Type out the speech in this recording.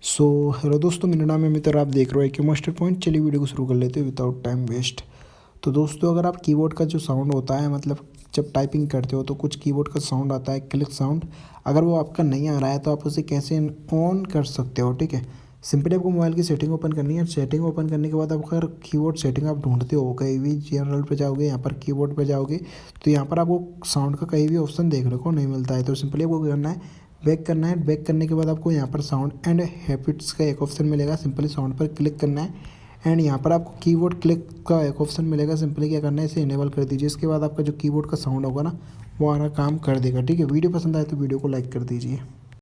So hello दोस्तों, मेरा नाम है अमित और आप देख रहे हो एक मास्टर पॉइंट। चलिए वीडियो को शुरू कर लेते हैं विदाउट टाइम वेस्ट। तो दोस्तों, अगर आप कीबोर्ड का जो साउंड होता है, मतलब जब टाइपिंग करते हो तो कुछ कीबोर्ड का साउंड आता है, क्लिक साउंड। अगर वो आपका नहीं आ रहा है तो आप उसे कैसे ऑन कर सकते हो, ठीक है। सिंपली आपको मोबाइल की सेटिंग ओपन करनी है। सेटिंग ओपन करने के बाद आप अगर कीबोर्ड सेटिंग आप ढूंढते हो, कहीं भी जनरल पे जाओगे, यहाँ पर कीबोर्ड पे जाओगे तो यहाँ पर आपको साउंड का कहीं भी ऑप्शन देखने को नहीं मिलता है। तो सिंपली आपको करना है, बैक करना है। बैक करने के बाद आपको यहाँ पर साउंड एंड हैबिट्स का एक ऑप्शन मिलेगा, सिंपली साउंड पर क्लिक करना है। एंड यहाँ पर आपको कीबोर्ड क्लिक का एक ऑप्शन मिलेगा, सिंपली क्या करना है, इसे इनेबल कर दीजिए। इसके बाद आपका जो कीबोर्ड का साउंड होगा ना, वो आना काम कर देगा, ठीक है। वीडियो पसंद आए तो वीडियो को लाइक कर दीजिए।